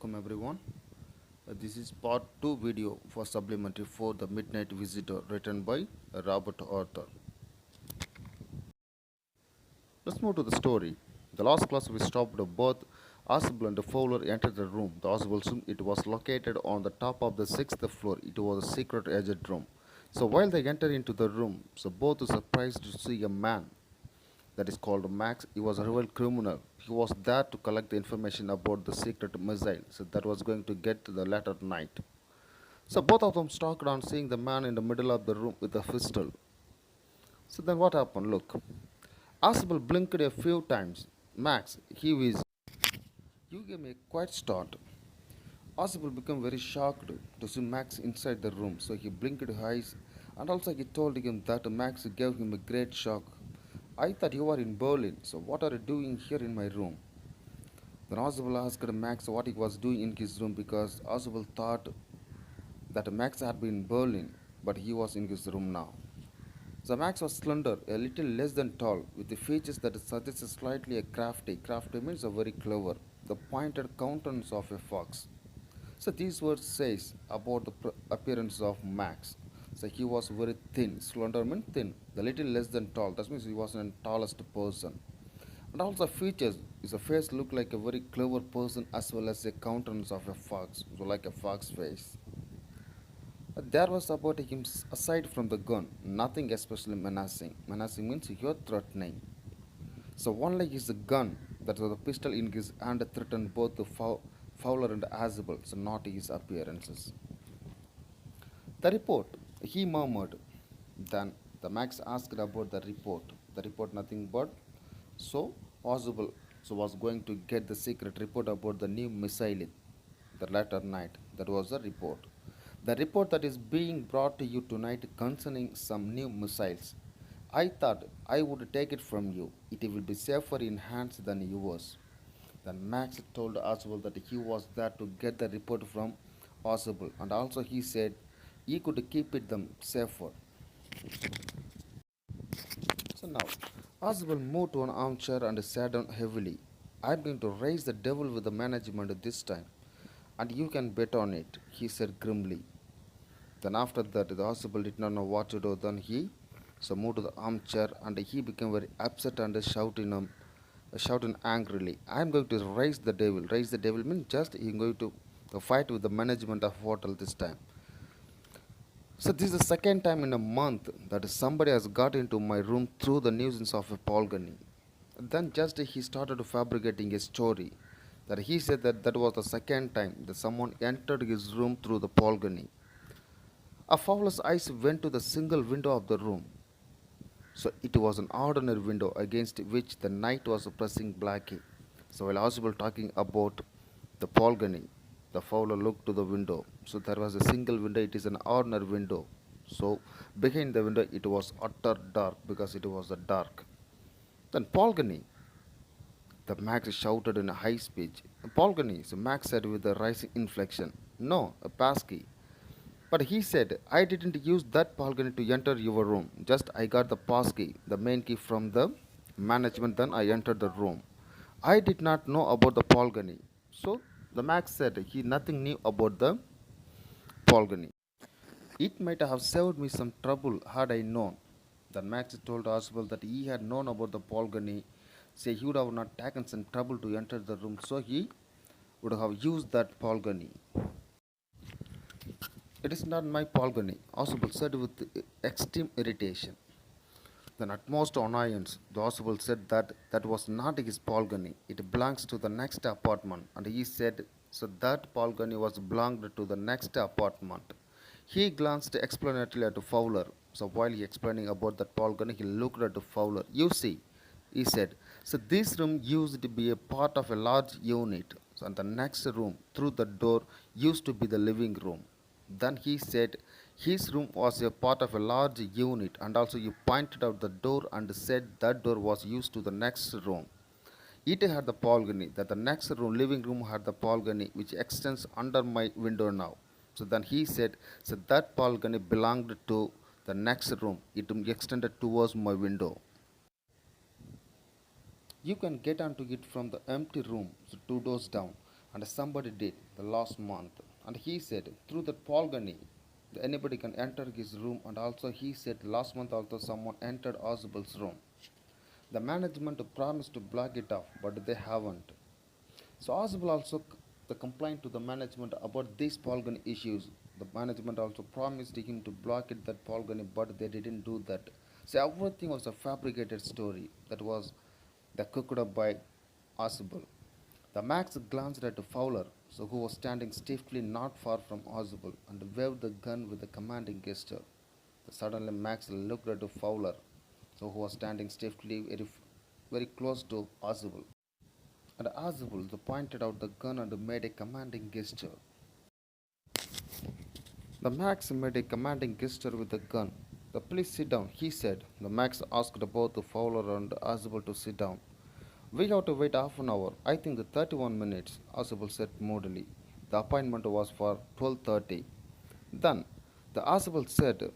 welcome everyone. This is part 2 video for Supplementary for the Midnight Visitor written by Robert Arthur. Let's move to the story. The last class we stopped both Oswald and Fowler entered the room. The Oswald room, it was located on the top of the 6th floor. It was a secret exit room. So while they entered into the room, both were surprised to see a man that is called Max. He was a real criminal. He was there to collect the information about the secret missile that was going to get to the later night. So both of them stalked on seeing the man in the middle of the room with a pistol. So then what happened? Look. Asbel blinked a few times. Max, he was. You gave me a quiet start. Asbel became very shocked to see Max inside the room, so he blinked his eyes and also he told him that Max gave him a great shock. I thought you were in Berlin, so what are you doing here in my room? Then Asbel asked Max what he was doing in his room because Asbel thought that Max had been in Berlin, but he was in his room now. So Max was slender, a little less than tall, with the features that suggested slightly a crafty. Crafty means a very clever, the pointed countenance of a fox. So these words says about the appearance of Max. So he was very thin, slender means thin, the little less than tall. That means he wasn't the tallest person. And also features, his face looked like a very clever person as well as a countenance of a fox, so like a fox face. There was about him aside from the gun, nothing especially menacing. Menacing means you're threatening. So only his gun, that was a pistol in his hand, threatened both the Fowler and Asbel, so not his appearances. The report, he murmured. Then the Max asked about the report. The report nothing but so Asbel was going to get the secret report about the new missile the latter night. That was the report. The report that is being brought to you tonight concerning some new missiles. I thought I would take it from you. It will be safer in hands than yours. Then Max told Oswald that he was there to get the report from Oswald, and also he said he could keep it them safer. So now, Oswald moved to an armchair and sat down heavily. I'm going to raise the devil with the management this time, and you can bet on it, he said grimly. Then after that, the Oswald did not know what to do. Then he moved to the armchair and he became very upset and shouting angrily, I'm going to raise the devil. Raise the devil means just he's going to fight with the management of hotel this time. So this is the second time in a month that somebody has got into my room through the nuisance of a polygamy. Then just he started fabricating a story that he said that was the second time that someone entered his room through the polygamy. A Fowler's eyes went to the single window of the room. So it was an ordinary window against which the night was pressing blackly. So while Oswald talking about the polygamy, the Fowler looked to the window. So there was a single window, it is an ordinary window. So behind the window it was utter dark because it was the dark. Then polygamy, the Max shouted in a high speech. Polygamy, so Max said with a rising inflection. No, a passkey. But he said, I didn't use that balcony to enter your room. Just I got the pass key, the main key from the management, then I entered the room. I did not know about the balcony. So the Max said he nothing knew about the balcony. It might have saved me some trouble had I known. The Max told Oswald that he had known about the balcony, say he would have not taken some trouble to enter the room, so he would have used that balcony. It is not my polygamy, Oswald said with extreme irritation. Then at most annoyance, the Oswald said that was not his polygamy. It belongs to the next apartment. And he said, so that polygamy was belonged to the next apartment. He glanced explanatorily at Fowler. So while he explaining about that polygamy, he looked at Fowler. You see, he said, so this room used to be a part of a large unit. So and the next room, through the door, used to be the living room. Then he said his room was a part of a large unit, and also he pointed out the door and said that door was used to the next room. It had the balcony, that the next room, living room, had the balcony which extends under my window now. So then he said, so that balcony belonged to the next room. It extended towards my window. You can get onto it from the empty room, so 2 doors down. And somebody did the last month. And he said, through that Polgany, anybody can enter his room. And also he said, last month also someone entered Oswald's room. The management promised to block it off, but they haven't. So Oswald also the complaint to the management about these Polgany issues. The management also promised him to block it that Polgany, but they didn't do that. So everything was a fabricated story that was the cooked up by Oswald. The Max glanced at Fowler, so who was standing stiffly not far from Oswald, and waved the gun with a commanding gesture. Suddenly Max looked at Fowler, so who was standing stiffly very close to Oswald. And Oswald pointed out the gun and made a commanding gesture. The Max made a commanding gesture with the gun. The police sit down, he said. The Max asked both the Fowler and Oswald to sit down. We have to wait half an hour. I think the 31 minutes, Oswald said moodily. The appointment was for 12:30. Then, the Oswald said,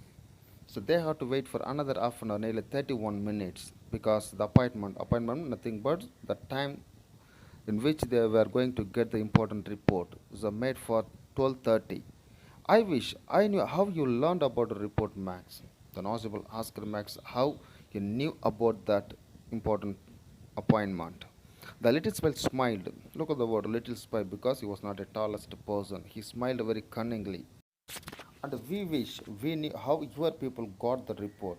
so they have to wait for another half an hour, nearly 31 minutes, because the appointment nothing but the time in which they were going to get the important report was made for 12:30. I wish I knew how you learned about the report, Max. The constable asked Max how he knew about that important appointment. The little spy smiled. Look at the word little spy because he was not the tallest person. He smiled very cunningly. And we wish we knew how your people got the report.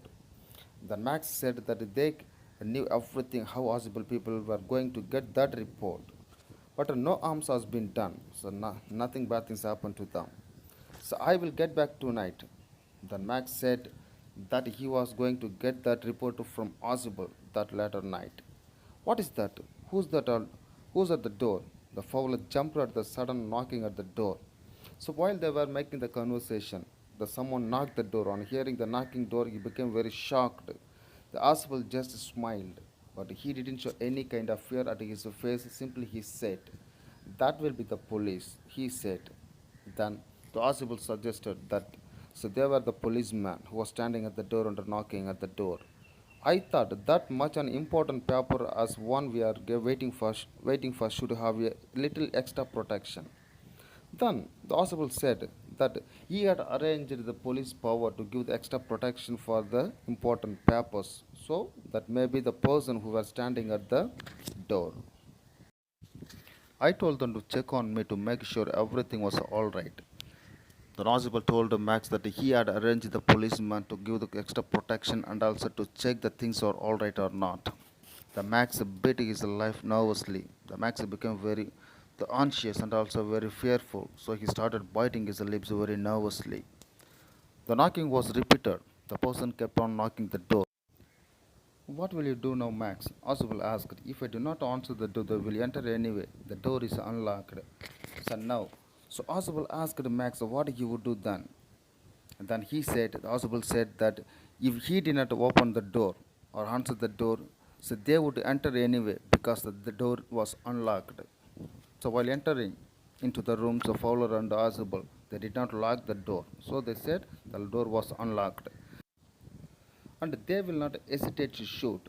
The Max said that they knew everything how possible people were going to get that report. But no harms has been done, so nothing bad things happened to them. So I will get back tonight. Then Max said that he was going to get that report from Oswald that later night. What is that? Who's that? Who's at the door? The fowler jumped at the sudden knocking at the door. So while they were making the conversation, the someone knocked the door. On hearing the knocking door, he became very shocked. The Oswald just smiled, but he didn't show any kind of fear at his face. Simply he said, "That will be the police," he said. Then the Oswald suggested that so they were the policeman who was standing at the door and knocking at the door. I thought that much an important paper as one we are waiting for should have a little extra protection. Then the Oswald said that he had arranged the police power to give the extra protection for the important papers, so that may be the person who was standing at the door. I told them to check on me to make sure everything was all right. The constable told Max that he had arranged the policeman to give the extra protection and also to check that things are all right or not. The Max bit his life nervously. The Max became very anxious and also very fearful, so he started biting his lips very nervously. The knocking was repeated. The person kept on knocking the door. What will you do now, Max? Oswald asked. If I do not answer the door, they will enter anyway. The door is unlocked. So now. So Oswald asked Max what he would do then. And then Oswald said that if he did not open the door or answer the door, so they would enter anyway because the door was unlocked. So while entering into the rooms of Fowler and Oswald, they did not lock the door. So they said the door was unlocked. And they will not hesitate to shoot.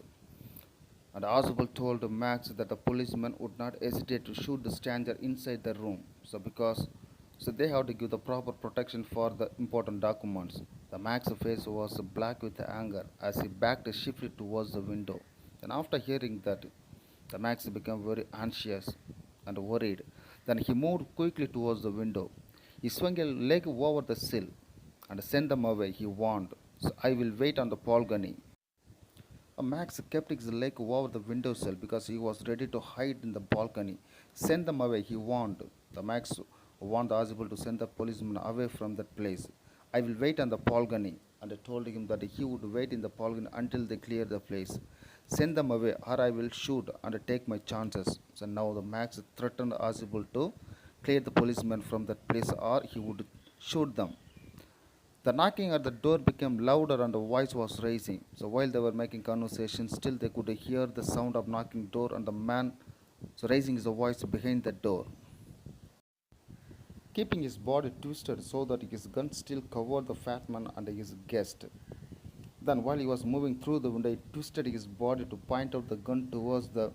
And Oswald told Max that the policeman would not hesitate to shoot the stranger inside the room. So they have to give the proper protection for the important documents. The Max's face was black with anger as he backed swiftly towards the window. And after hearing that, the Max became very anxious and worried. Then he moved quickly towards the window. He swung a leg over the sill and sent them away, he warned. So I will wait on the balcony. Max kept his leg over the windowsill because he was ready to hide in the balcony. Send them away, he warned. The Max warned Oswald to send the policeman away from that place. I will wait on the balcony, and I told him that he would wait in the balcony until they clear the place. Send them away, or I will shoot and take my chances. So now the Max threatened Oswald to clear the policeman from that place, or he would shoot them. The knocking at the door became louder and the voice was raising. So while they were making conversation, still they could hear the sound of knocking door and the man raising his voice behind the door, keeping his body twisted so that his gun still covered the fat man and his guest. Then while he was moving through the window, he twisted his body to point out the gun towards the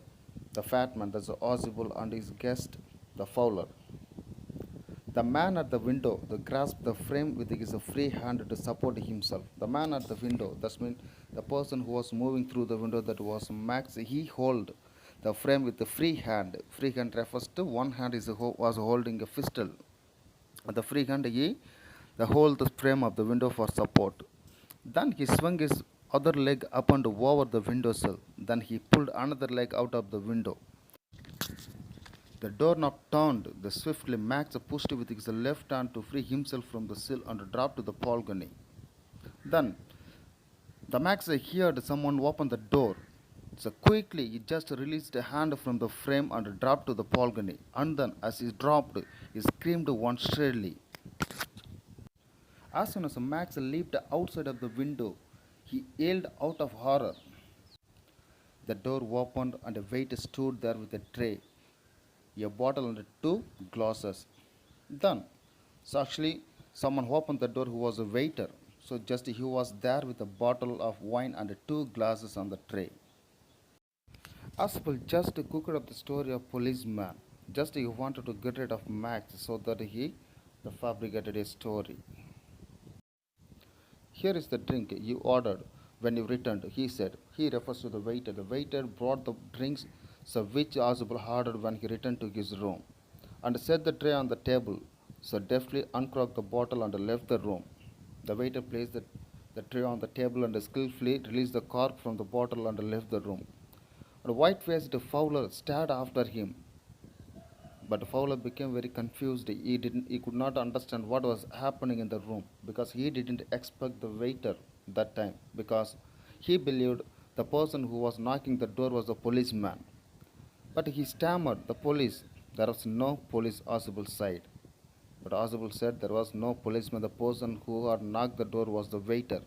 fat man, that's Oswald and his guest. The Fowler. The man at the window grasped the frame with his free hand to support himself. The man at the window, that means the person who was moving through the window, that was Max, he held the frame with the free hand. Free hand refers to one hand was holding a pistol. The free hand, he the hold the frame of the window for support. Then he swung his other leg up and over the window sill. Then he pulled another leg out of the window. The doorknob turned. The swiftly Max pushed with his left hand to free himself from the sill and dropped to the balcony. Then the Max heard someone open the door. So quickly he just released a hand from the frame and dropped to the balcony. And then as he dropped, he screamed once shrilly. As soon as Max leaped outside of the window, he yelled out of horror. The door opened and a waiter stood there with a tray, a bottle and two glasses. Then, so actually, someone opened the door who was a waiter. So just he was there with a bottle of wine and two glasses on the tray. Aspel just cooked up the story of policeman. Just he wanted to get rid of Max so that he fabricated a story. Here is the drink you ordered when you returned, he said. He refers to the waiter. The waiter brought the drinks, so which Oswald ordered when he returned to his room, and set the tray on the table, so deftly uncorked the bottle and left the room. The waiter placed the tray on the table and skillfully released the cork from the bottle and left the room. A white-faced Fowler stared after him, but Fowler became very confused. He could not understand what was happening in the room because he didn't expect the waiter that time because he believed the person who was knocking the door was a policeman. But he stammered, the police. There was no police, Oswald said. But Oswald said there was no policeman. The person who had knocked the door was the waiter.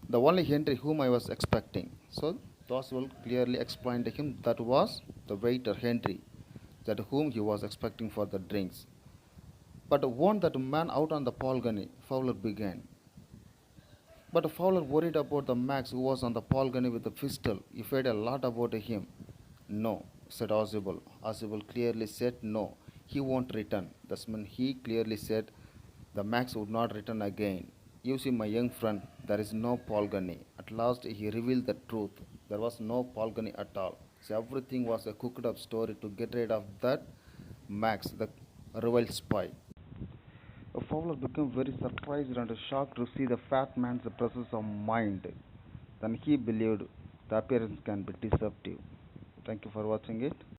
The only Henry whom I was expecting. So Oswald clearly explained to him that was the waiter Henry, that whom he was expecting for the drinks. But warned that man out on the balcony, Fowler began. But Fowler worried about the Max who was on the balcony with the pistol. He feared a lot about him. No, said Oswald. Oswald clearly said no, he won't return. That's when he clearly said the Max would not return again. You see, my young friend, there is no balcony. At last he revealed the truth. There was no balcony at all. So everything was a cooked up story to get rid of that Max, the rival spy. Fowler became very surprised and shocked to see the fat man's presence of mind. Then he believed the appearance can be deceptive. Thank you for watching it.